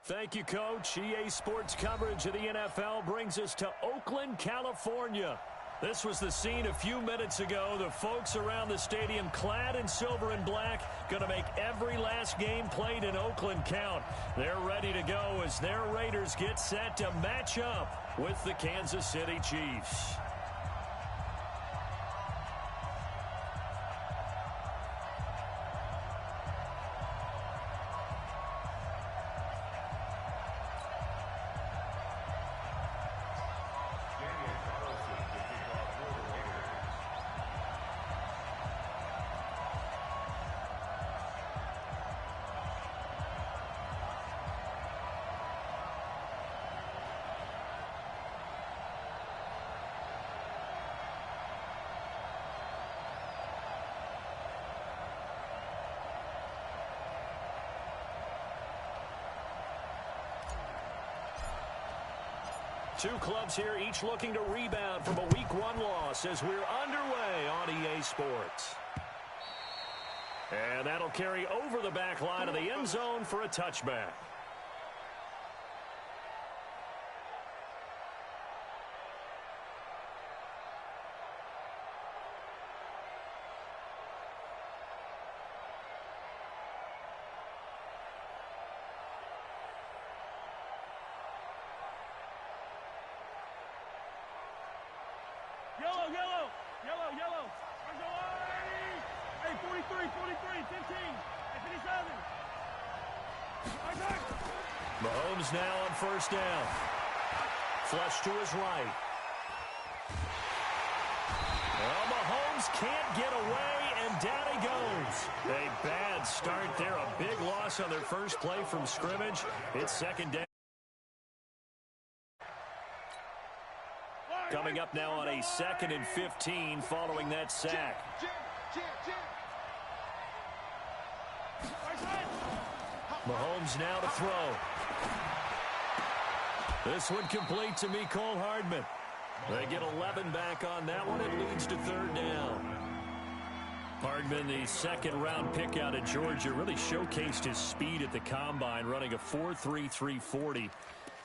Thank you, Coach. EA Sports coverage of the NFL brings us to Oakland, California. This was the scene a few minutes ago. The folks around the stadium clad in silver and black going to make every last game played in Oakland count. They're ready to go as their Raiders get set to match up with the Kansas City Chiefs. Two clubs here, each looking to rebound from a Week 1 loss as we're underway on EA Sports. And that'll carry over the back line of the end zone for a touchback. Yellow. Hey, 43, 15, hey, 57. Mahomes now on first down. Flush to his right. Well, Mahomes can't get away, and down he goes. A bad start there. A big loss on their first play from scrimmage. It's second down. Coming up now on a 2nd and 15 following that sack. Mahomes now to throw. This one complete to Mecole Hardman. They get 11 back on that one. It leads to 3rd down. Hardman, the 2nd-round pick out of Georgia, really showcased his speed at the combine, running a 4.3 340.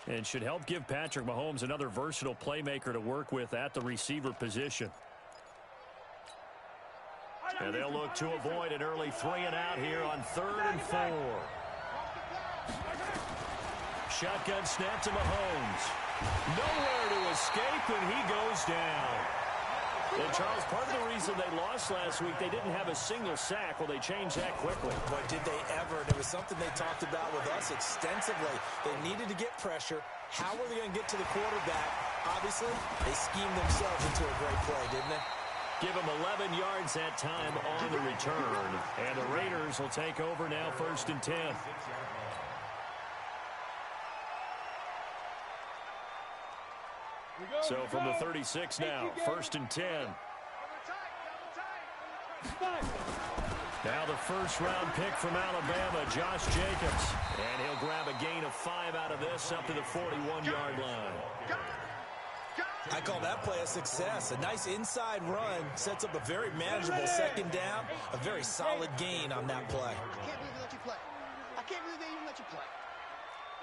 And should help give Patrick Mahomes another versatile playmaker to work with at the receiver position. And they'll look to avoid an early 3-and-out here on 3rd and 4. Shotgun snap to Mahomes. Nowhere to escape, and he goes down. And, Charles, part of the reason they lost last week, they didn't have a single sack. Well, they changed that quickly. Boy, did they ever. It was something they talked about with us extensively. They needed to get pressure. How were they going to get to the quarterback? Obviously, they schemed themselves into a great play, didn't they? Give them 11 yards that time on the return. And the Raiders will take over now 1st and 10. So from the 36 now, 1st and 10. Now the 1st-round pick from Alabama, Josh Jacobs. And he'll grab a gain of 5 out of this up to the 41-yard line. I call that play a success. A nice inside run sets up a very manageable 2nd down. A very solid gain on that play. I can't believe they let you play. I can't believe they even let you play.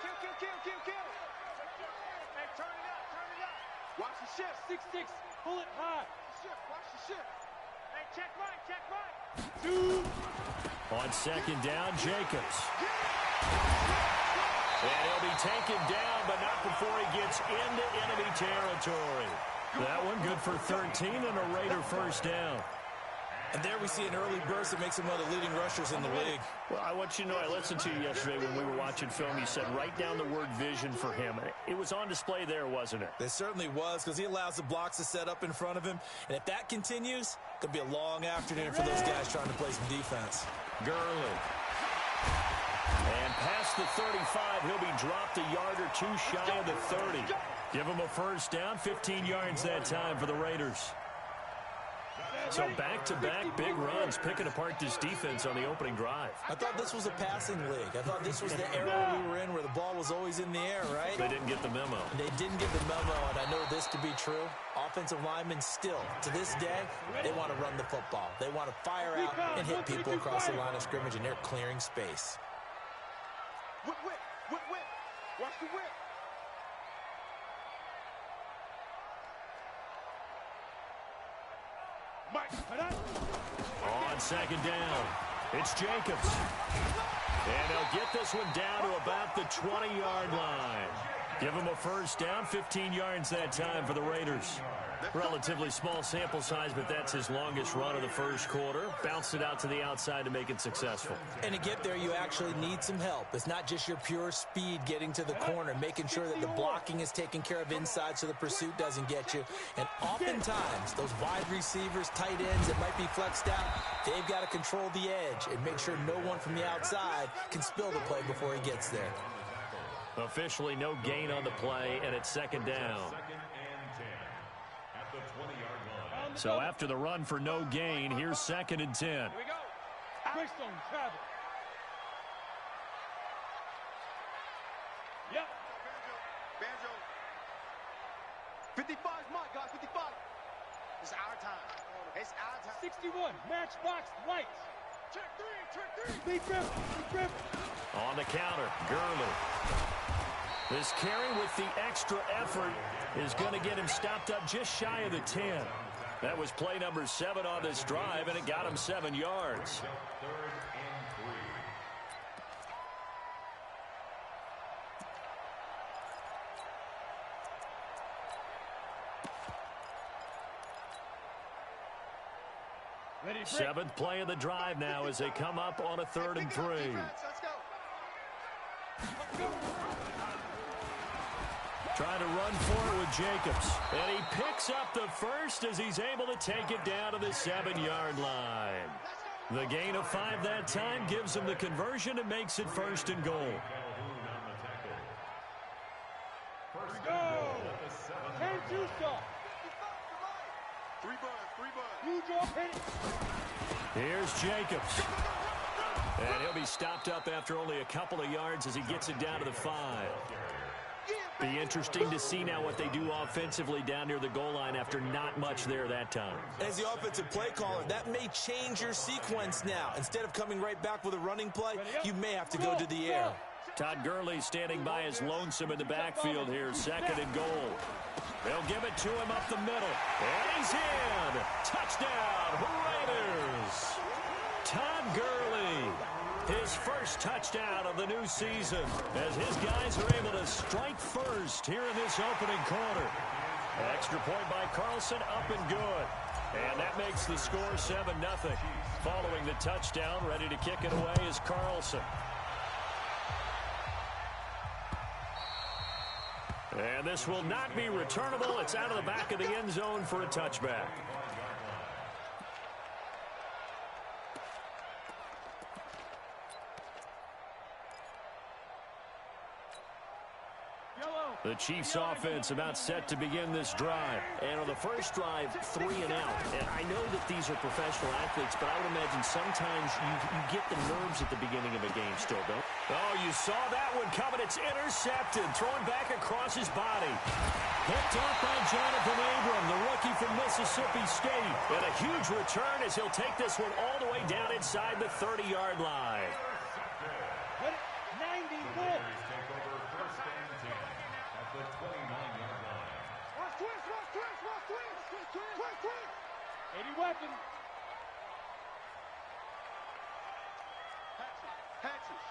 Kill. Hey, turn it up. Watch the shift. 6-6. Pull it high. Watch the shift. Hey, check right. 2. On 2nd down, Jacobs. And he'll be taken down, but not before he gets into enemy territory. That one good for 13 and a Raider 1st down. And there we see an early burst that makes him one of the leading rushers in the league. Well, I want you to know, I listened to you yesterday when we were watching film. You said write down the word vision for him. It was on display there, wasn't it? It certainly was, because he allows the blocks to set up in front of him. And if that continues, it could be a long afternoon for those guys trying to play some defense. Gurley. And past the 35, he'll be dropped a yard or two shy of the 30. Give him a 1st down, 15 yards that time for the Raiders. So back-to-back big runs, picking apart this defense on the opening drive. I thought this was a passing league. I thought this was the era we were in where the ball was always in the air, right? They didn't get the memo. They didn't get the memo, and I know this to be true. Offensive linemen still, to this day, they want to run the football. They want to fire out and hit people across the line of scrimmage, and they're clearing space. Whip. Watch the whip. On second down, it's Jacobs. And they'll get this one down to about the 20-yard line. Give them a first down, 15 yards that time for the Raiders. Relatively small sample size, but that's his longest run of the first quarter. Bounced it out to the outside to make it successful. And to get there, you actually need some help. It's not just your pure speed getting to the corner, making sure that the blocking is taken care of inside so the pursuit doesn't get you. And oftentimes, those wide receivers, tight ends that might be flexed out, they've got to control the edge and make sure no one from the outside can spill the play before he gets there. Officially no gain on the play, and it's second down. So after the run for no gain, here's second and 10. Here we go. Quick zone travel. Yep. Banjo. 55 is mine, guys. 55. It's our time. It's our time. 61. Matchbox lights. Check three. Check three. Big grip. Big grip. On the counter, Gurley. This carry with the extra effort is going to get him stopped up just shy of the 10. That was play number 7 on this drive, and it got him 7 yards. Ready, 7th play of the drive now as they come up on a 3rd and 3. Let's go. Trying to run for it with Jacobs. And he picks up the first as he's able to take it down to the 7-yard line. The gain of 5 that time gives him the conversion and makes it 1st and goal. Go. 10-2 stop. 3 buds. 3 buds. You draw penny. Here's Jacobs. And he'll be stopped up after only a couple of yards as he gets it down to the 5. Be interesting to see now what they do offensively down near the goal line after not much there that time. As the offensive play caller, that may change your sequence now. Instead of coming right back with a running play, you may have to go to the air. Todd Gurley standing by his lonesome in the backfield here, 2nd and goal. They'll give it to him up the middle. And he's in. Touchdown, Raiders. Todd Gurley. His first touchdown of the new season as his guys are able to strike first here in this opening quarter. Extra point by Carlson, up and good. And that makes the score 7-0. Following the touchdown, ready to kick it away is Carlson. And this will not be returnable. It's out of the back of the end zone for a touchback. The Chiefs offense about set to begin this drive. And on the first drive, 3 and out. And I know that these are professional athletes, but I would imagine sometimes you get the nerves at the beginning of a game still, don't you? Oh, you saw that one coming. It's intercepted. Thrown back across his body. Picked off by Jonathan Abram, the rookie from Mississippi State. And a huge return as he'll take this one all the way down inside the 30-yard line. 94. Twist. 80 weapon. Patches.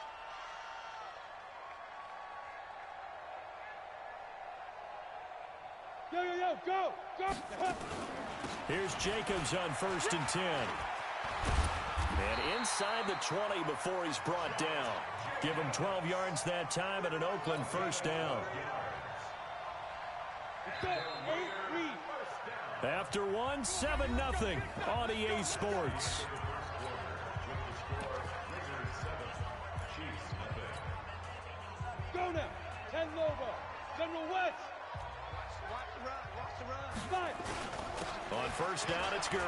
Yo, go. Here's Jacobs on 1st and 10. And inside the 20 before he's brought down. Give him 12 yards that time and an Oakland first down. After one, 7-0 on EA Sports. Go now. 10 Lobo. General West. Watch the run. 5. On first down, it's Gurley.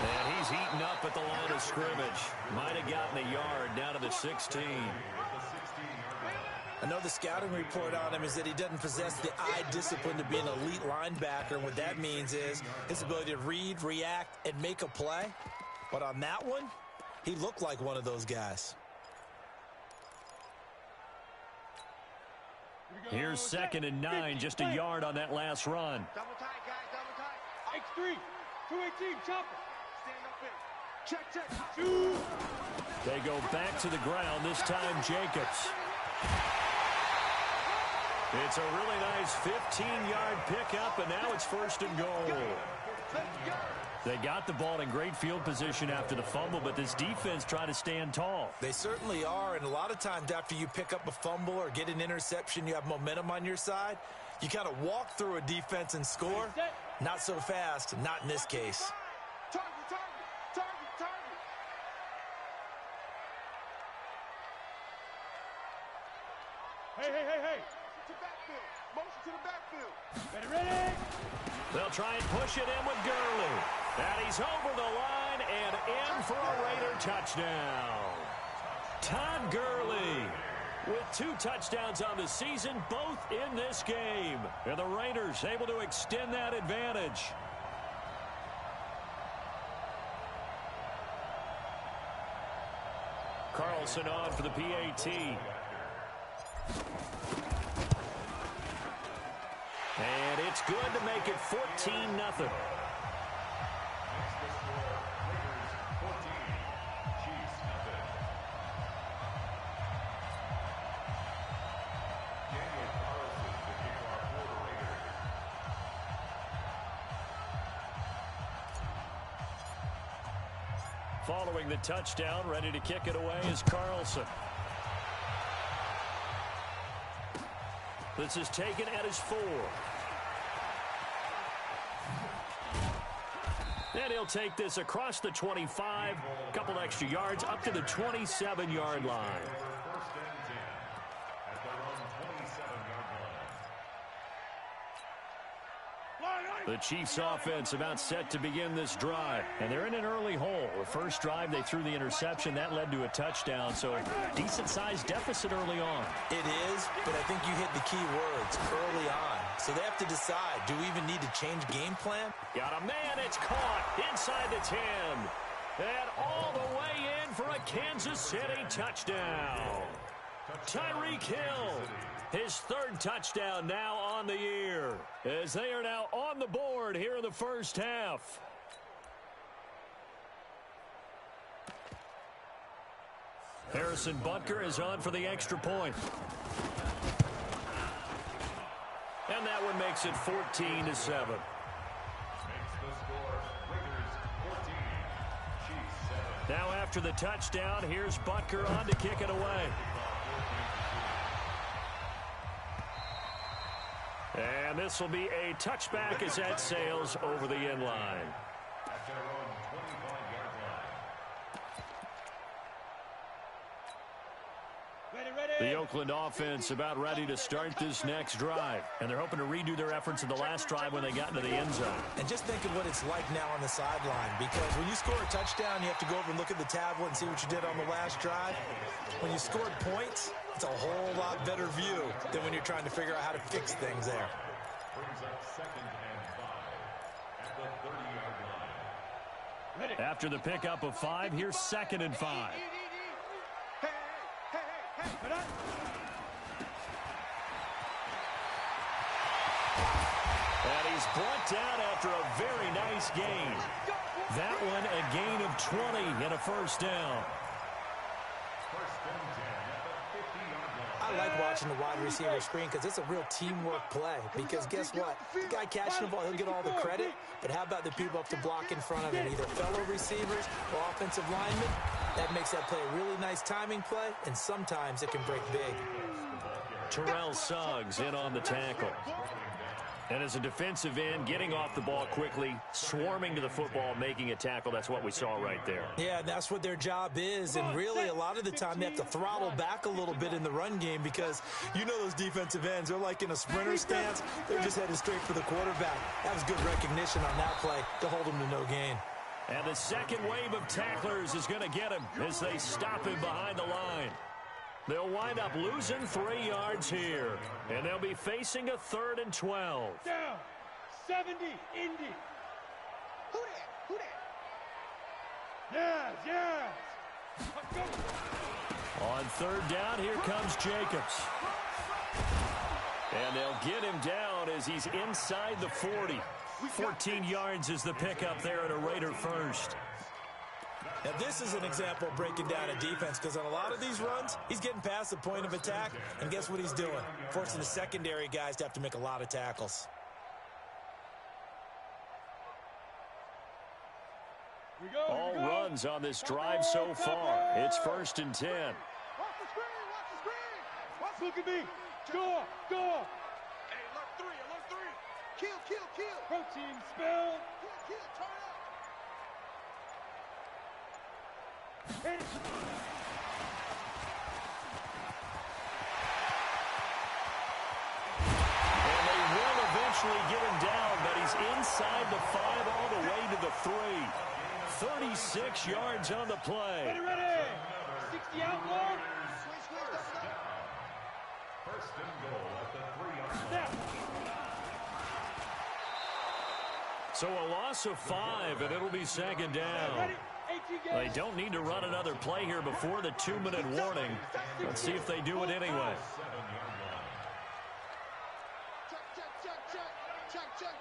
And he's heating up at the line of scrimmage. Might have gotten a yard down to the 16. I know the scouting report on him is that he doesn't possess the eye discipline to be an elite linebacker. And what that means is his ability to read, react, and make a play. But on that one, he looked like one of those guys. Here's 2nd and 9, just a yard on that last run. Double tight, guys, double tight. X3, 218, chopper. Stand up in. Check, check. Shoot. They go back to the ground, this time Jacobs. It's a really nice 15-yard pickup, and now it's 1st and goal. Let's go. They got the ball in great field position after the fumble, but this defense tried to stand tall. They certainly are, and a lot of times after you pick up a fumble or get an interception, you have momentum on your side. You kind of walk through a defense and score. Not so fast, not in this case. Target, target, target, target. Hey, hey, hey, hey. To backfield. Motion to the backfield. Ready, ready. They'll try and push it in with Gurley. And he's over the line and in for a Raider touchdown. Todd Gurley with 2 touchdowns on the season, both in this game. And the Raiders able to extend that advantage. Carlson on for the PAT. And it's good to make it 14-0. Following the touchdown, ready to kick it away is Carlson. This is taken at his 4. And he'll take this across the 25, a couple extra yards up to the 27-yard line. The Chiefs offense about set to begin this drive, and they're in an early hole. The first drive, they threw the interception. That led to a touchdown, so decent-sized deficit early on. It is, but I think you hit the key words, early on. So they have to decide, do we even need to change game plan? Got a man, it's caught inside the 10. And all the way in for a Kansas City touchdown. Tyreek Hill, his 3rd touchdown now on the year, as they are now on the board here in the first half. Harrison Butker is on for the extra point. And that one makes it 14-7. Now after the touchdown, here's Butker on to kick it away. And this will be a touchback as that sails over the end line. The Oakland offense about ready to start this next drive. And they're hoping to redo their efforts in the last drive when they got into the end zone. And just think of what it's like now on the sideline, because when you score a touchdown, you have to go over and look at the tablet and see what you did on the last drive. When you scored points, it's a whole lot better view than when you're trying to figure out how to fix things there. Brings up 2nd and 5 at the 30-yard line. After the pickup of 5, here's 2nd and 5. And he's brought down after a very nice gain. That one a gain of 20 and a first down. I like watching the wide receiver screen because it's a real teamwork play. Because guess what? The guy catching the ball, he'll get all the credit. But how about the people up to block in front of him, either fellow receivers or offensive linemen? That makes that play a really nice timing play, and sometimes it can break big. Terrell Suggs in on the tackle. And as a defensive end, getting off the ball quickly, swarming to the football, making a tackle, that's what we saw right there. Yeah, that's what their job is, and really a lot of the time they have to throttle back a little bit in the run game because you know those defensive ends, they're like in a sprinter stance. They're just headed straight for the quarterback. That was good recognition on that play to hold him to no gain. And the second wave of tacklers is going to get him as they stop him behind the line. They'll wind up losing 3 yards here, and they'll be facing a 3rd and 12. Down. 70, Indy. Who that? Who that? Yes. On 3rd down, here comes Jacobs. And they'll get him down as he's inside the 40. 14 yards is the pickup there at a Raider first. Now, this is an example of breaking down a defense, because on a lot of these runs, he's getting past the point of attack, and guess what he's doing? Forcing the secondary guys to have to make a lot of tackles. All runs on this drive so far. It's 1st and 10. Watch the screen, watch the screen. Look at me. Go. Hey, alert 3, alert 3. Kill. Protein spell. Kill, turn up. Hit it. And they will eventually get him down, but he's inside the 5 all the way to the 3. 36 yards on the play. Ready. 60 out long. First and goal at the 3-yard line. Snap. So a loss of 5, and it'll be 2nd down. Ready. 18 They games. don't need to run another play here before the 2-minute warning. Let's see if they do it anyway. 7-yard line.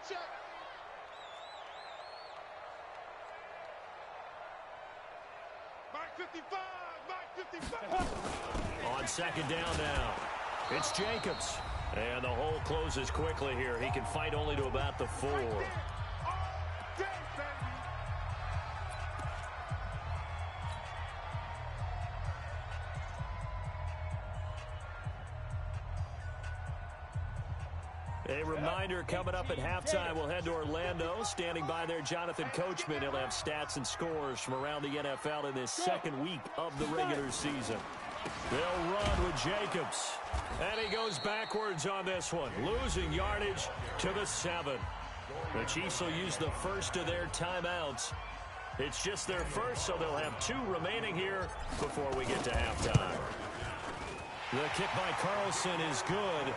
Check. Mark 55. On 2nd down now, it's Jacobs. And the hole closes quickly here. He can fight only to about the 4. A reminder, coming up at halftime, we'll head to Orlando. Standing by there, Jonathan Coachman. He'll have stats and scores from around the NFL in this 2nd week of the regular season. They'll run with Jacobs. And he goes backwards on this one, losing yardage to the 7. The Chiefs will use the first of their timeouts. It's just their first, so they'll have 2 remaining here before we get to halftime. The kick by Carlson is good.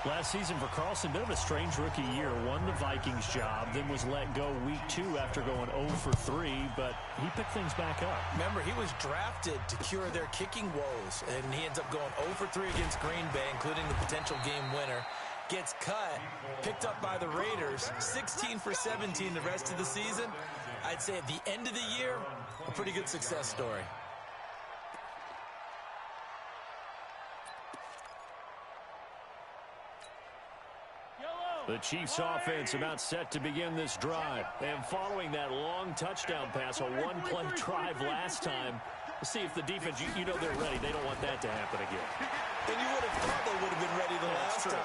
Last season for Carlson, bit of a strange rookie year. Won the Vikings job, then was let go week 2 after going 0 for 3, but he picked things back up. Remember, he was drafted to cure their kicking woes, and he ends up going 0 for 3 against Green Bay, including the potential game winner. Gets cut, picked up by the Raiders, 16 for 17 the rest of the season. I'd say at the end of the year, a pretty good success story. The Chiefs offense about set to begin this drive. And following that long touchdown pass, a 1-play drive last time, we'll see if the defense, you know they're ready. They don't want that to happen again. And you would have thought they would have been ready the last time.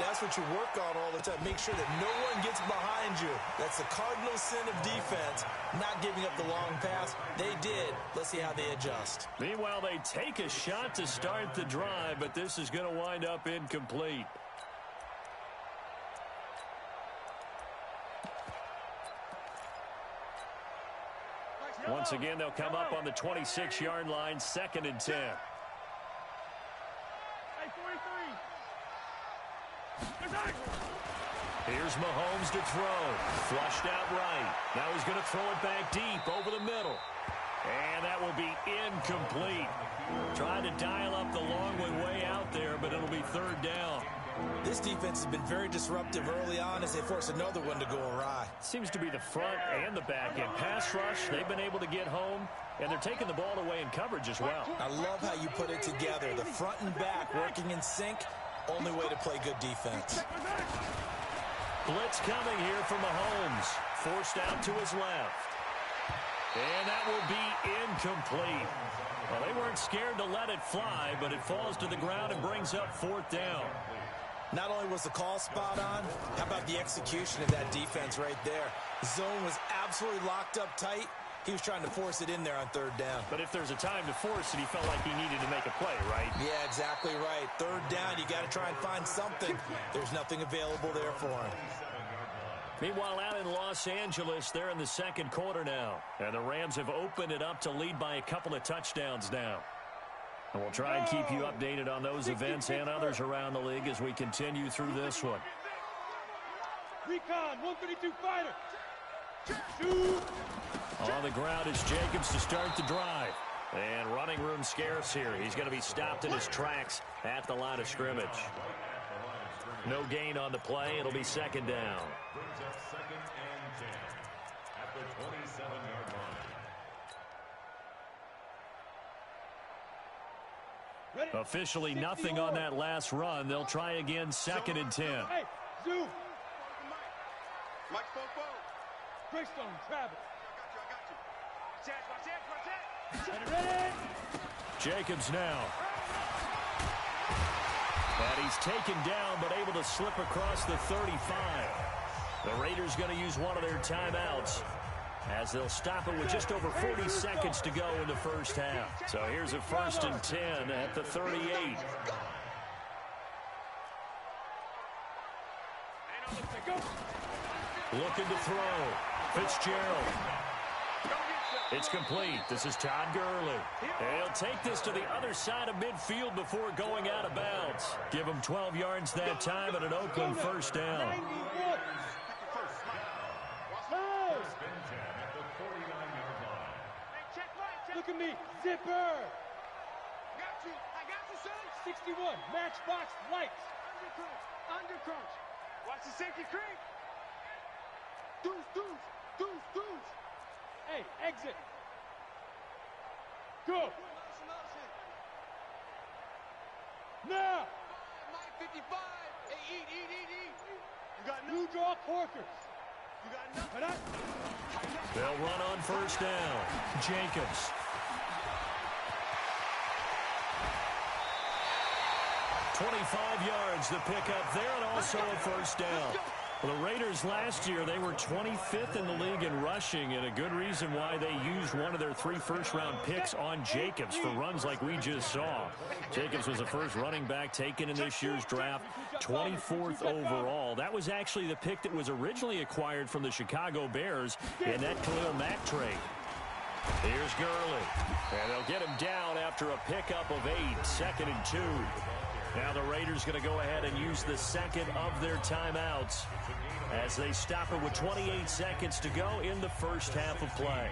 That's what you work on all the time. Make sure that no one gets behind you. That's the cardinal sin of defense, not giving up the long pass. They did. Let's see how they adjust. Meanwhile, they take a shot to start the drive, but this is going to wind up incomplete. Once again, they'll come up on the 26-yard line, 2nd and 10. Here's Mahomes to throw. Flushed out right. Now he's going to throw it back deep over the middle. And that will be incomplete. Trying to dial up the long way out there, but it'll be 3rd down. This defense has been very disruptive early on as they force another one to go awry. Seems to be the front and the back end. Pass rush, they've been able to get home, and they're taking the ball away in coverage as well. I love how you put it together. The front and back working in sync. Only way to play good defense. Blitz coming here from Mahomes. Forced out to his left. And that will be incomplete. Well, they weren't scared to let it fly, but it falls to the ground and brings up 4th down. Not only was the call spot on, how about the execution of that defense right there? The zone was absolutely locked up tight. He was trying to force it in there on 3rd down. But if there's a time to force it, he felt like he needed to make a play, right? Yeah, exactly right. 3rd down, you got to try and find something. There's nothing available there for him. Meanwhile, out in Los Angeles, they're in the 2nd quarter now. And the Rams have opened it up to lead by a couple of touchdowns now. And we'll try and keep you updated on those events and others around the league as we continue through this one. Recon, 132 fighter. Shoot. On the ground is Jacobs to start the drive. And running room scarce here. He's going to be stopped in his tracks at the line of scrimmage. No gain on the play. It'll be second down. Brings up second and 10 at the 27-yard line. Officially nothing on that last run. They'll try again, second and 10. Hey, zoom. Mike Fofo. Greystone, travel. I got you. Watch it. Ready? Jacobs now. And he's taken down, but able to slip across the 35. The Raiders going to use one of their timeouts, as they'll stop it with just over 40 seconds to go in the first half. So here's a 1st and 10 at the 38. Looking to throw. Fitzgerald. It's complete. This is Todd Gurley. And he'll take this to the other side of midfield before going out of bounds. Give him 12 yards that time and an Oakland first down. Look at me, zipper. I got you, son. 61, matchbox lights. Under crunch. Watch the safety creep. Deuce. Hey, exit. Go. Now. Mike 55. Hey, eat. You got New draw Corkers. You got enough. They'll run on first down. Jacobs. "25 yards the pickup there, and also a first down. Well, the Raiders last year, they were 25th in the league in rushing, and a good reason why they used one of their 3 first-round picks on Jacobs for runs like we just saw. Jacobs was the first running back taken in this year's draft, 24th overall. That was actually the pick that was originally acquired from the Chicago Bears in that Khalil Mack trade. Here's Gurley, and they'll get him down after a pickup of 8, 2nd and 2. Now the Raiders going to go ahead and use the second of their timeouts as they stop it with 28 seconds to go in the first half of play.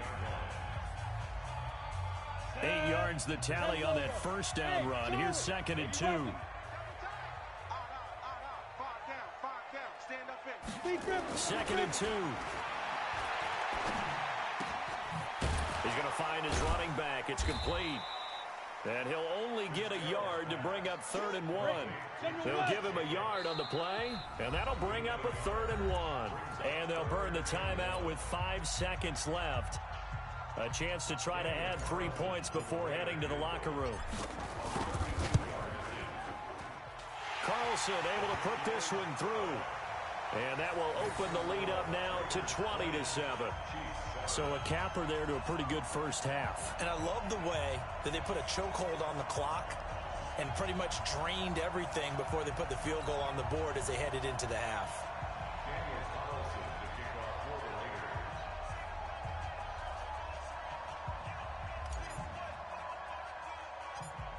8 yards the tally on that first down run. Here's 2nd and 2. 5 count. Stand up in. 2nd and 2. He's going to find his running back. It's complete. And he'll only get a yard to bring up 3rd and 1. They'll give him a yard on the play, and that'll bring up a 3rd and 1. And they'll burn the timeout with 5 seconds left. A chance to try to add 3 points before heading to the locker room. Carlson able to put this one through. And that will open the lead up now to 20-7. So a capper there to a pretty good first half. And I love the way that they put a chokehold on the clock and pretty much drained everything before they put the field goal on the board as they headed into the half.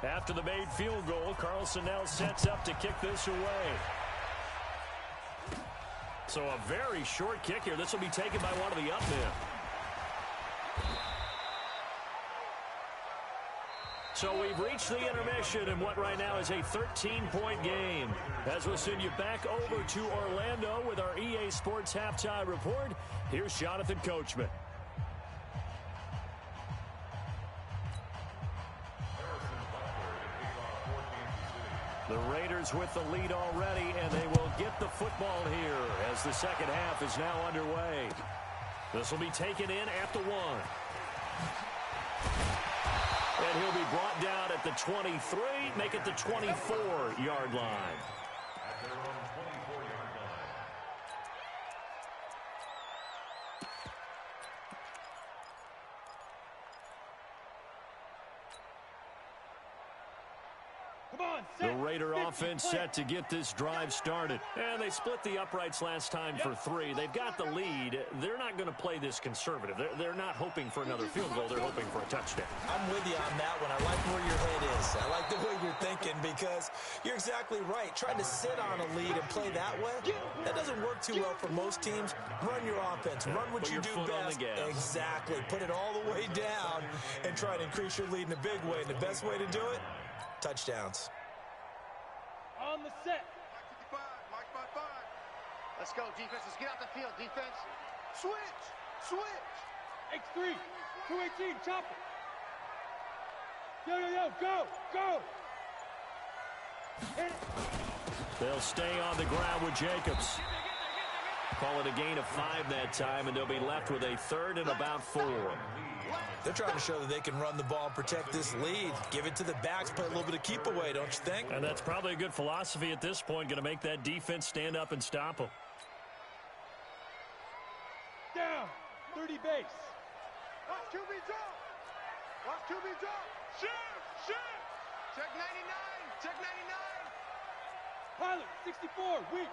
After the made field goal, Carlson now sets up to kick this away. So a very short kick here. This will be taken by one of the up men. So we've reached the intermission in what right now is a 13-point game. As we'll send you back over to Orlando with our EA Sports Halftime Report, here's Jonathan Coachman. The Raiders with the lead already, and they will get the football here as the second half is now underway. This will be taken in at the 1. And he'll be brought down at the 23, make it the 24-yard line. At their own 24-yard line. Come on, The Raider offense set to get this drive started. And they split the uprights last time for 3. They've got the lead. They're not going to play this conservative. They're not hoping for another field goal. They're hoping for a touchdown. I'm with you on that one. I like where your head is. I like the way you're thinking because you're exactly right. Trying to sit on a lead and play that way, that doesn't work too well for most teams. Run your offense. Run what you do best. Exactly. Put it all the way down and try to increase your lead in a big way. And the best way to do it, touchdowns. On the set. Mark by 5. Let's go, defense. Let's get out the field, defense. Switch. X3, 218, chop it. Yo, go. Hit it. They'll stay on the ground with Jacobs. Call it a gain of 5 that time, and they'll be left with a 3rd and about 4. They're trying to show that they can run the ball and protect this lead. Give it to the backs, play a little bit of keep away, don't you think? And that's probably a good philosophy at this point, going to make that defense stand up and stop them. Down, 30 base. Watch QB drop. Shoot. Check 99. Pilot, 64, weak.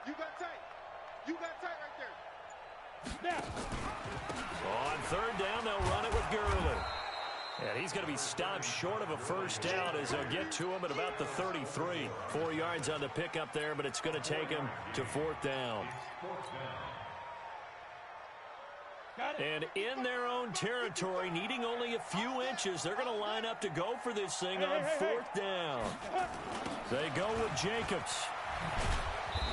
You got tight right there. Now. On 3rd down, they'll run it with Gurley. And he's going to be stopped short of a 1st down as they'll get to him at about the 33. 4 yards on the pickup there, but it's going to take him to 4th down. And in their own territory, needing only a few inches, they're going to line up to go for this thing on 4th down. They go with Jacobs.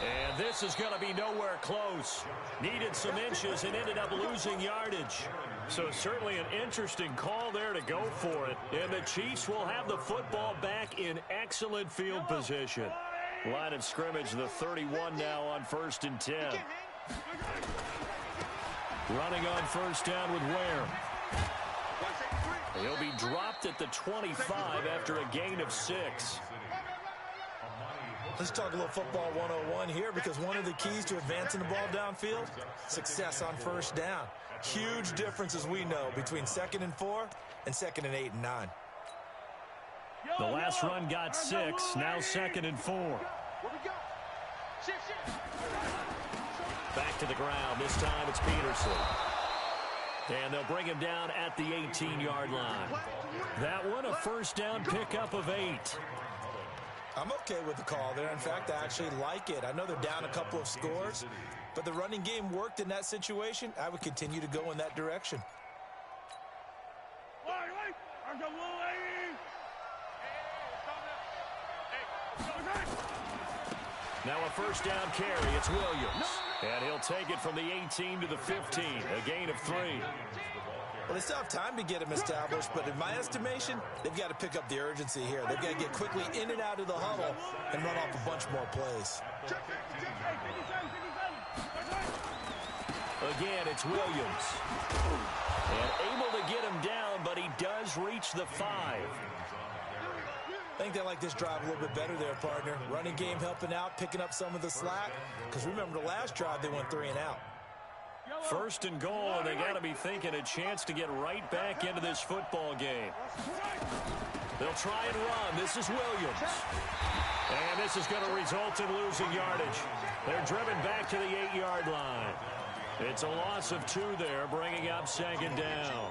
And this is going to be nowhere close. Needed some inches and ended up losing yardage. So certainly an interesting call there to go for it. And the Chiefs will have the football back in excellent field position. Line of scrimmage, the 31 now on 1st and 10. Running on 1st down with Ware. He'll be dropped at the 25 after a gain of 6. Let's talk a little football 101 here, because one of the keys to advancing the ball downfield, success on 1st down. Huge difference, as we know, between 2nd and 4 and 2nd and 8 and 9. The last run got 6, now 2nd and 4. Back to the ground. This time it's Peterson. And they'll bring him down at the 18-yard line. That one, a 1st down pickup of 8. I'm okay with the call there. In fact, I actually like it. I know they're down a couple of scores, but the running game worked in that situation. I would continue to go in that direction. Now a 1st down carry. It's Williams. And he'll take it from the 18 to the 15. A gain of 3. Well, they still have time to get him established, but in my estimation, they've got to pick up the urgency here. They've got to get quickly in and out of the huddle and run off a bunch more plays. Again, it's Williams. And able to get him down, but he does reach the 5. I think they like this drive a little bit better there, partner. Running game helping out, picking up some of the slack. Because remember, the last drive, they went 3 and out. 1st and goal, and they got to be thinking a chance to get right back into this football game. They'll try and run. This is Williams. And this is going to result in losing yardage. They're driven back to the 8-yard line. It's a loss of 2 there, bringing up 2nd down.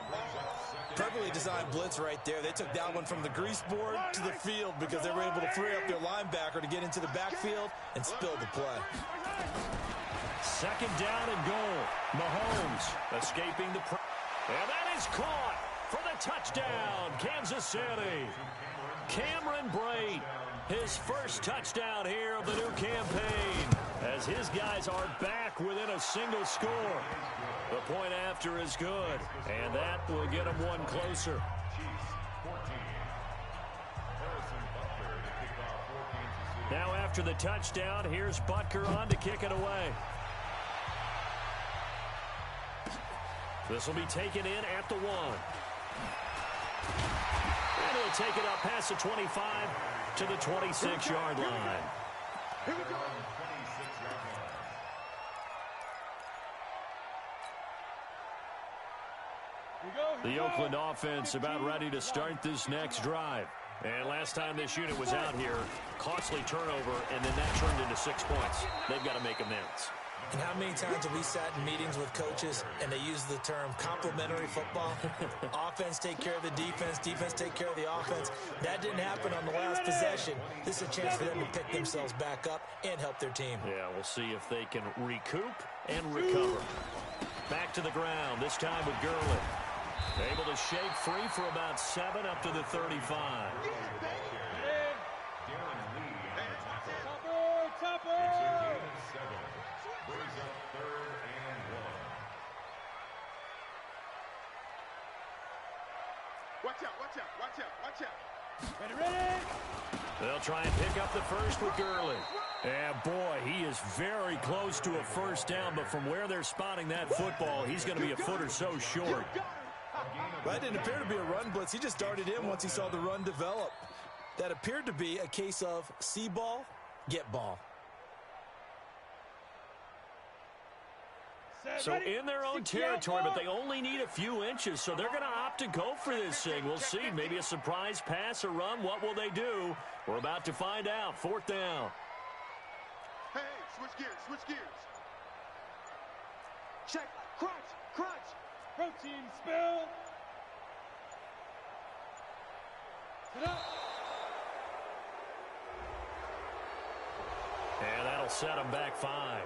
Perfectly designed blitz right there. They took that one from the grease board to the field because they were able to free up their linebacker to get into the backfield and spill the play. 2nd down and goal. Mahomes escaping the pressure. And that is caught for the touchdown, Kansas City. Cameron Brate, his 1st touchdown here of the new campaign, as his guys are back within a single score. The point after is good, and that will get them one closer. Now after the touchdown, here's Butker on to kick it away. This will be taken in at the 1. And he'll take it up past the 25 to the 26-yard line. Here we go. The Oakland offense about ready to start this next drive. And last time this unit was out here, costly turnover, and then that turned into 6 points. They've got to make amends. And how many times have we sat in meetings with coaches and they use the term complementary football? Offense take care of the defense, defense take care of the offense. That didn't happen on the last possession. This is a chance for them to pick themselves back up and help their team. Yeah, we'll see if they can recoup and recover. Back to the ground, this time with Gurley. Able to shake free for about 7 up to the 35. Topper! Brings up 3rd and 1. Watch out, watch out, watch out, watch out. Ready? They'll try and pick up the first with Gurley. And boy, he is very close to a first down, but from where they're spotting that football, he's going to be a foot or so short. That didn't appear to be a run blitz. He just darted in once he saw the run develop. That appeared to be a case of see ball, get ball. So in their own territory, but they only need a few inches, so they're going to opt to go for this thing. We'll see. Maybe a surprise pass or run. What will they do? We're about to find out. 4th down. Hey, switch gears, switch gears. Check, crunch, crunch. Protein spill. Sit up. And that'll set them back 5.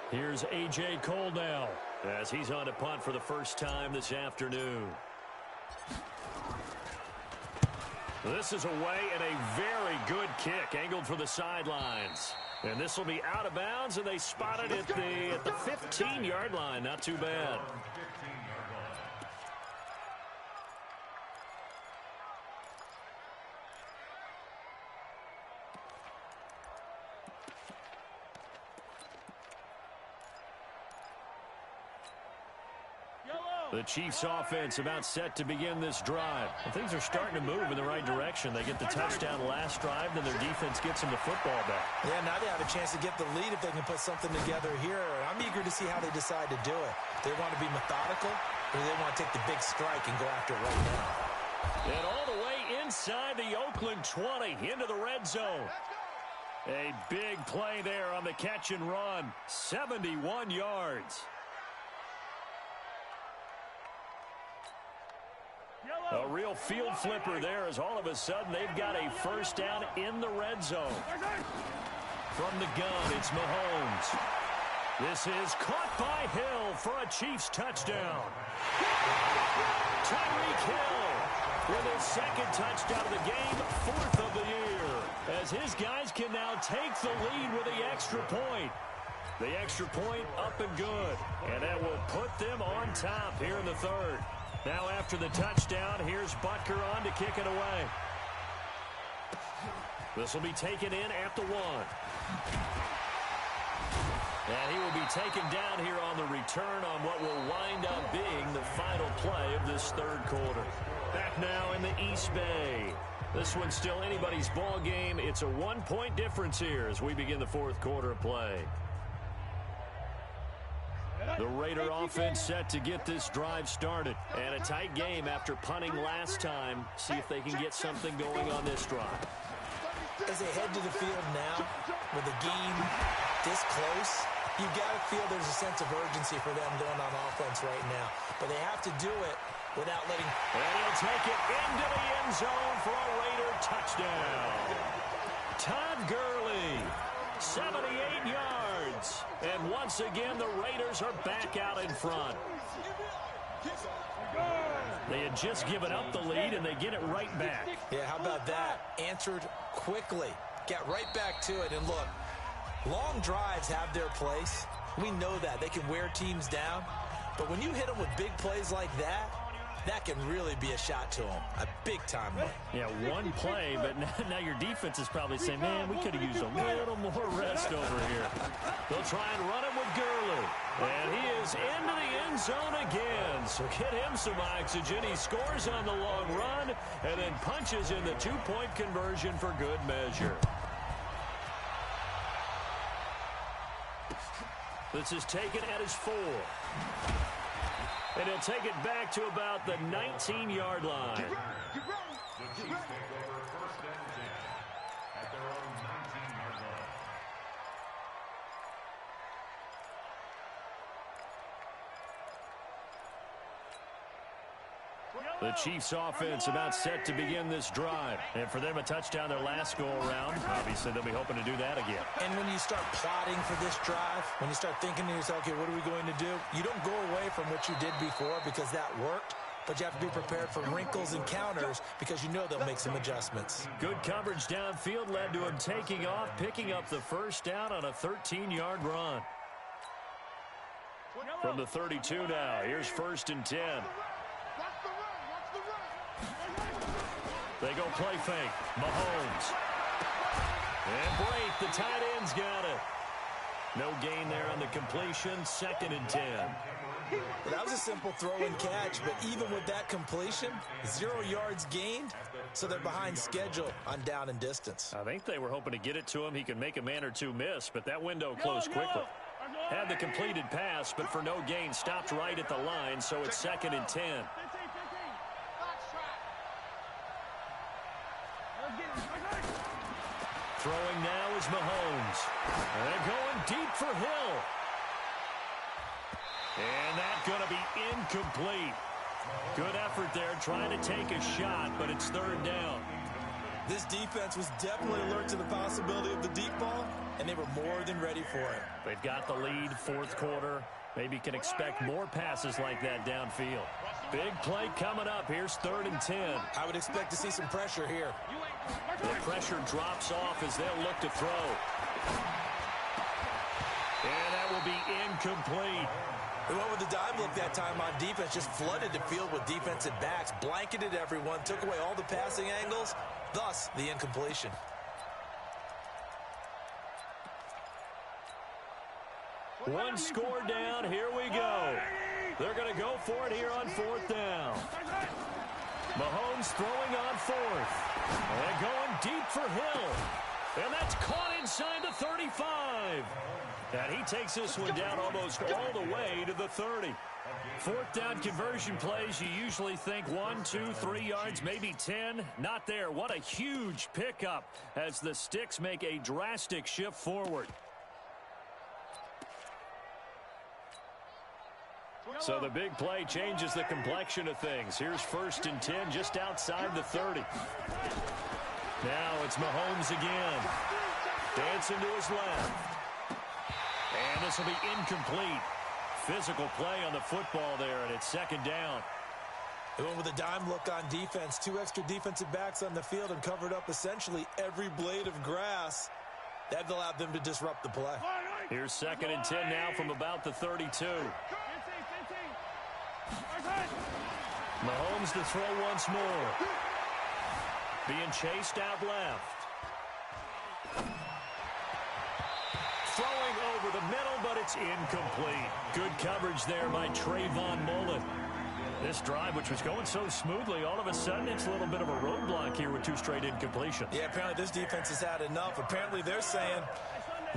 Here's A.J. Cole now as he's on to punt for the first time this afternoon. This is away and a very good kick angled for the sidelines. And this will be out of bounds, and they spot it at the 15-yard line. Not too bad. The Chiefs offense about set to begin this drive. And things are starting to move in the right direction. They get the touchdown last drive, then their defense gets them the football back. Yeah, now they have a chance to get the lead if they can put something together here. I'm eager to see how they decide to do it. They want to be methodical, or they want to take the big strike and go after it right now. And all the way inside the Oakland 20 into the red zone. A big play there on the catch and run. 71 yards. A real field flipper there as all of a sudden they've got a first down in the red zone. From the gun, it's Mahomes. This is caught by Hill for a Chiefs touchdown. Tyreek Hill with his 2nd touchdown of the game, 4th of the year, as his guys can now take the lead with the extra point. The extra point up and good, and that will put them on top here in the 3rd. Now after the touchdown, here's Butker on to kick it away. This will be taken in at the 1. And he will be taken down here on the return on what will wind up being the final play of this 3rd quarter. Back now in the East Bay. This one's still anybody's ball game. It's a 1-point difference here as we begin the 4th quarter of play. The Raider offense set to get this drive started. And a tight game after punting last time. See if they can get something going on this drive. As they head to the field now, with the game this close, you've got to feel there's a sense of urgency for them going on offense right now. But they have to do it without letting... And he'll take it into the end zone for a Raider touchdown. Todd Gurley, 78 yards. And once again, the Raiders are back out in front. They had just given up the lead, and they get it right back. Yeah, how about that? Answered quickly. Got right back to it. And look, long drives have their place. We know that. They can wear teams down. But when you hit them with big plays like that, that can really be a shot to them. A big-time one. Yeah, one play, but now your defense is probably saying, man, we could have used a little more rest over here. They'll try and run it with Gurley. And he is into the end zone again. So get him some oxygen. He scores on the long run and then punches in the 2-point conversion for good measure. This is taken at his 4. And he'll take it back to about the 19-yard line. The Chiefs take over 1st and 10 at their own 19-yard line. The Chiefs offense about set to begin this drive. And for them, a touchdown their last go-around. Obviously, they'll be hoping to do that again. And when you start plotting for this drive, when you start thinking to yourself, okay, what are we going to do? You don't go away from what you did before because that worked. But you have to be prepared for wrinkles and counters because you know they'll make some adjustments. Good coverage downfield led to him taking off, picking up the first down on a 13-yard run. From the 32 now, here's 1st and 10. They go play fake. Mahomes. And Brate, the tight end's got it. No gain there on the completion. 2nd and 10. Well, that was a simple throw and catch, but even with that completion, 0 yards gained, so they're behind schedule on down and distance. I think they were hoping to get it to him. He could make a man or two miss, but that window closed quickly. Had the completed pass, but for no gain, stopped right at the line, so it's 2nd and 10. Throwing now is Mahomes. And going deep for Hill. And that's going to be incomplete. Good effort there, trying to take a shot, but it's 3rd down. This defense was definitely alert to the possibility of the deep ball, and they were more than ready for it. They've got the lead, 4th quarter. Maybe can expect more passes like that downfield. Big play coming up. Here's 3rd and 10. I would expect to see some pressure here. The pressure drops off as they'll look to throw. And that will be incomplete. They went with the dime look that time on defense, just flooded the field with defensive backs, blanketed everyone, took away all the passing angles, thus the incompletion. One score down. Here we go. They're going to go for it here on 4th down. Mahomes throwing on 4th. And going deep for Hill. And that's caught inside the 35. And he takes this one down almost all the way to the 30. 4th down conversion plays, you usually think 1, 2, 3 yards, maybe 10. Not there. What a huge pickup as the Sticks make a drastic shift forward. So the big play changes the complexion of things. Here's 1st and 10 just outside the 30. Now it's Mahomes again. Dancing to his left. And this will be incomplete. Physical play on the football there, and it's 2nd down. They went with a dime look on defense. 2 extra defensive backs on the field and covered up essentially every blade of grass. That allowed them to disrupt the play. Here's 2nd and 10 now from about the 32. Mahomes to throw once more. Being chased out left. Throwing over the middle, but it's incomplete. Good coverage there by Trayvon Mullen. This drive, which was going so smoothly, all of a sudden it's a little bit of a roadblock here with 2 straight incompletions. Yeah, apparently this defense has had enough. Apparently they're saying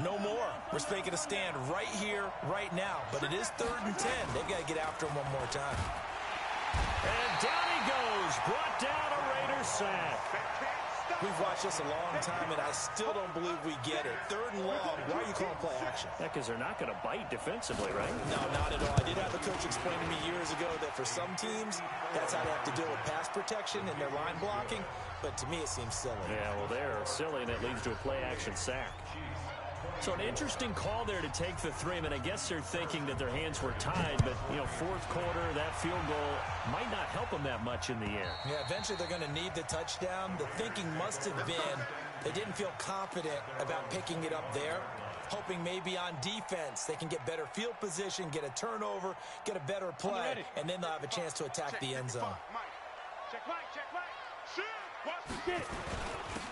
no more. We're making a stand right here, right now. But it is 3rd and 10. They've got to get after him one more time. And down he goes. Brought down a Raider sack. We've watched this a long time, and I still don't believe we get it. 3rd and long. Why are you calling play action? Yeah, because they're not going to bite defensively, right? No, not at all. I did have a coach explain to me years ago that for some teams, that's how they have to deal with pass protection and their line blocking. But to me, it seems silly. Yeah, well, they're silly, and it leads to a play-action sack. So an interesting call there to take the 3. I mean, I guess they're thinking that their hands were tied, but, you know, 4th quarter, that field goal might not help them that much in the air. Yeah, eventually they're going to need the touchdown. The thinking must have been they didn't feel confident about picking it up there, hoping maybe on defense they can get better field position, get a turnover, get a better play, and then they'll have a chance to attack the end zone. Check right, check right. Shoot. Watch the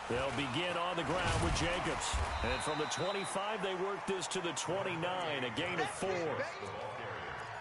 They'll begin on the ground with Jacobs. And from the 25, they work this to the 29, a gain of 4.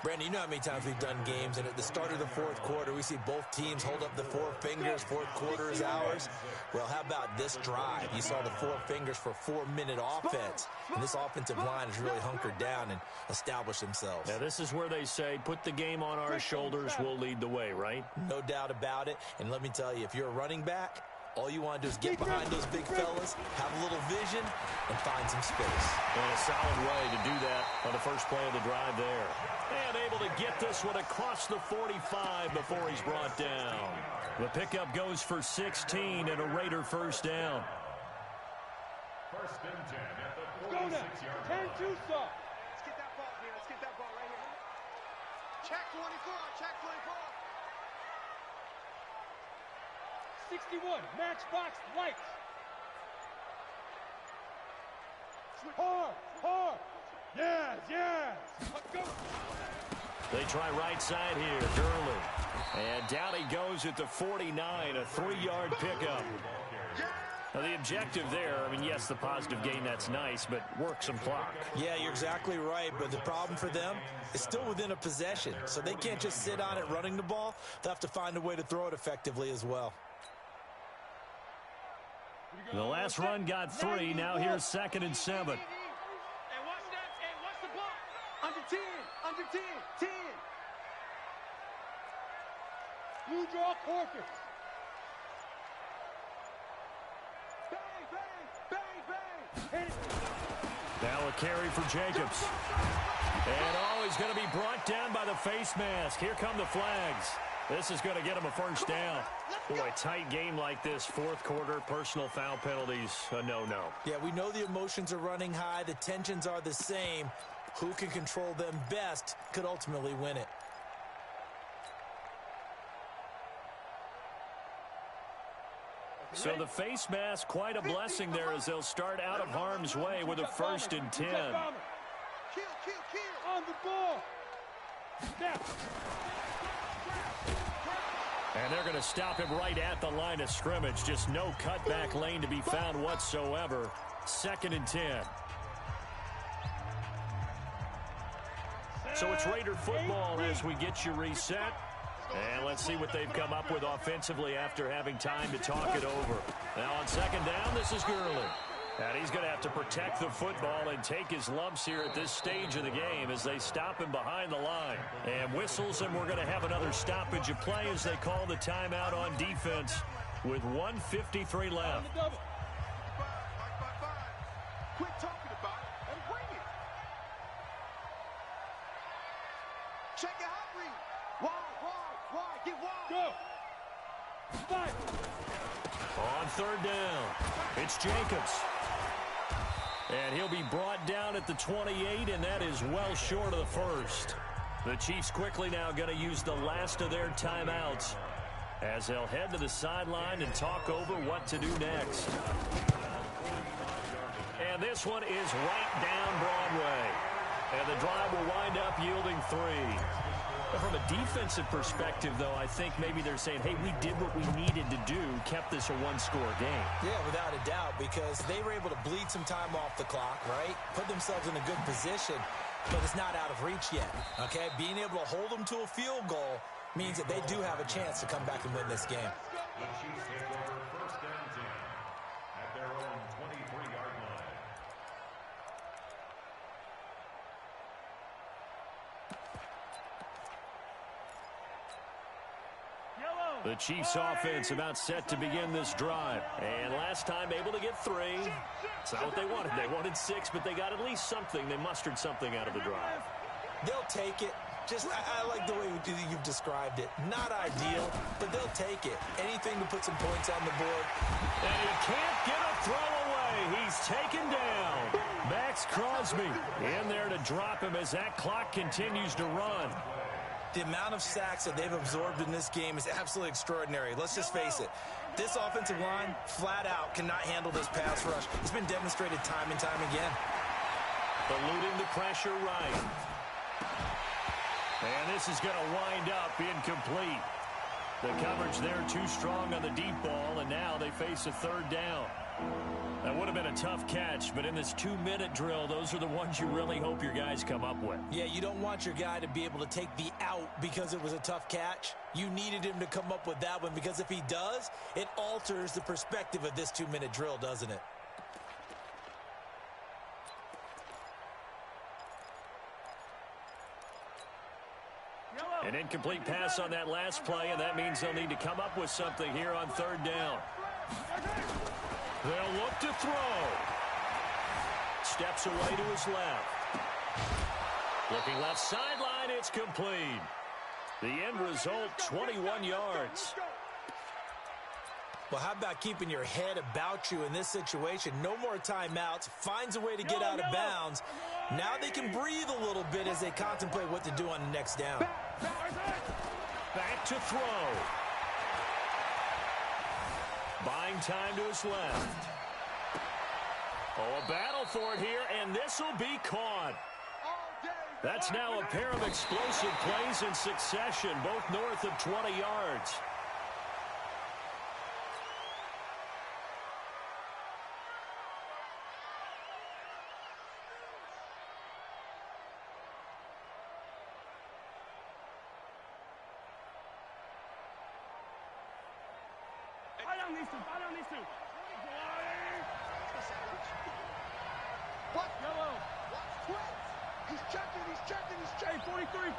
Brandon, you know how many times we've done games, and at the start of the 4th quarter, we see both teams hold up the 4 fingers, 4th quarter is ours. Well, how about this drive? You saw the 4 fingers for 4-minute offense, and this offensive line has really hunkered down and established themselves. Now, this is where they say, put the game on our shoulders, we'll lead the way, right? No doubt about it, and let me tell you, if you're a running back, All you want to do is get behind those big fellas, have a little vision, and find some space. And a solid way to do that on the first play of the drive there. And able to get this one across the 45 before he's brought down. The pickup goes for 16 and a Raider first down. First and 10 at the Go now. 46-yard 10 line. Tucson. Let's get that ball here. Let's get that ball right here. Check 24. Check 24. 61. Matchbox lights. Hard. Hard. Yes. Yes. Go. They try right side here. Gurley. And down he goes at the 49. A 3-yard pickup. Now, the objective there, I mean, yes, the positive gain, that's nice, but work some clock. Yeah, you're exactly right, but the problem for them is still within a possession, so they can't just sit on it running the ball. They'll have to find a way to throw it effectively as well. The last run got 3. Now here's 2nd and 7. Hey, watch that. Hey, watch the block. Under 10. Under 10. 10. Blue draw Corkers. Bang, bang, bang, bang. Hit it. Now a carry for Jacobs. And he's going to be brought down by the face mask. Here come the flags. This is going to get him a first down. Boy, tight game like this, fourth quarter, personal foul penalties, a no-no. Yeah, we know the emotions are running high. The tensions are the same. Who can control them best could ultimately win it. So the face mask, quite a blessing there as they'll start out of harm's way with a 1st and 10. Kill, kill, kill. On the ball. Snap. And they're going to stop him right at the line of scrimmage. Just no cutback lane to be found whatsoever. 2nd and 10. So it's Raider football as we get you reset. And let's see what they've come up with offensively after having time to talk it over. Now on 2nd down, this is Gurley. And he's going to have to protect the football and take his lumps here at this stage of the game as they stop him behind the line. And whistles, and we're going to have another stoppage of play as they call the timeout on defense with 1:53 left. Fine. Quit talking about it and bring it. Check your hot read. Wide. Get wide. Go. 5. On 3rd down, it's Jacobs. And he'll be brought down at the 28, and that is well short of the 1st. The Chiefs quickly now going to use the last of their timeouts as they'll head to the sideline and talk over what to do next. And this one is right down Broadway. And the drive will wind up yielding 3. From a defensive perspective, though, I think maybe they're saying, hey, we did what we needed to do, kept this a one-score game. Yeah, without a doubt, because they were able to bleed some time off the clock, right? Put themselves in a good position, but it's not out of reach yet, okay? Being able to hold them to a field goal means that they do have a chance to come back and win this game. The Chiefs take over 1st and 10 at their own 23-yard line. The Chiefs offense about set to begin this drive. And last time able to get 3. It's not what they wanted. They wanted 6, but they got at least something. They mustered something out of the drive. They'll take it. I like the way you've described it. Not ideal, but they'll take it. Anything to put some points on the board. And he can't get a throw away. He's taken down. Max Crosby in there to drop him as that clock continues to run. The amount of sacks that they've absorbed in this game is absolutely extraordinary. Let's just face it. This offensive line, flat out, cannot handle this pass rush. It's been demonstrated time and time again. Eluding the pressure right. And this is going to wind up incomplete. The coverage there too strong on the deep ball, and now they face a 3rd down. That would have been a tough catch, but in this 2-minute drill, those are the ones you really hope your guys come up with. Yeah, you don't want your guy to be able to take the out because it was a tough catch. You needed him to come up with that one because if he does, it alters the perspective of this 2-minute drill, doesn't it? An incomplete pass on that last play, and that means they'll need to come up with something here on 3rd down. They'll look to throw. Steps away to his left. Looking left sideline, it's complete. The end result, 21 yards. Well, how about keeping your head about you in this situation? No more timeouts. Finds a way to get out of bounds. Now they can breathe a little bit as they contemplate what to do on the next down. Back to throw. Buying time to his left. Oh, a battle for it here, and this will be caught. That's now a pair of explosive plays in succession, both north of 20 yards. These two. What? Yellow. Watch twins. He's checking. 43,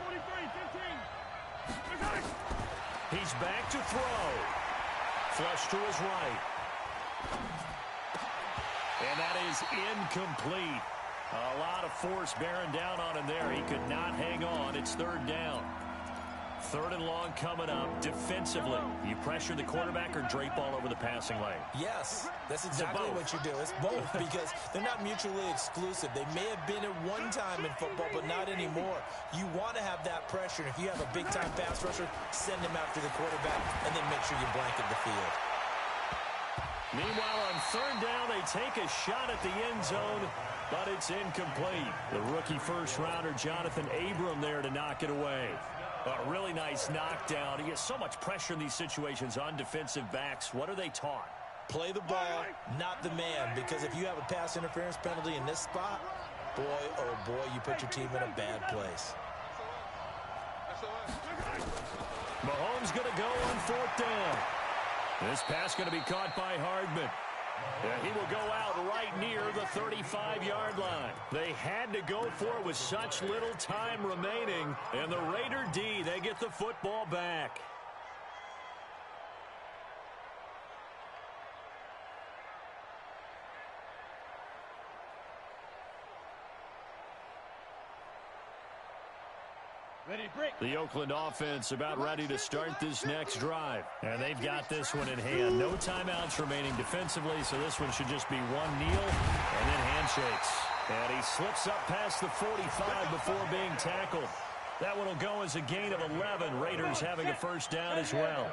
15. He's back to throw. Flush to his right. And that is incomplete. A lot of force bearing down on him there. He could not hang on. It's third down. Third and long coming up. Defensively, you pressure the quarterback or drape all over the passing lane? Yes, that's exactly what you do. It's both because they're not mutually exclusive. They may have been at one time in football, but not anymore. You want to have that pressure. And if you have a big-time pass rusher, send him after the quarterback and then make sure you blanket the field. Meanwhile, on third down, they take a shot at the end zone, but it's incomplete. The rookie first-rounder, Jonathan Abram, there to knock it away. A really nice knockdown. He gets so much pressure in these situations on defensive backs. What are they taught? Play the ball, not the man, because if you have a pass interference penalty in this spot, boy, oh boy, you put your team in a bad place. Mahomes going to go on fourth down. This pass going to be caught by Hardman. And he will go out right near the 35-yard line. They had to go for it with such little time remaining. And the Raider D, they get the football back. The Oakland offense about ready to start this next drive. And they've got this one in hand. No timeouts remaining defensively, so this one should just be one kneel and then handshakes. And he slips up past the 45 before being tackled. That one will go as a gain of 11. Raiders having a first down as well.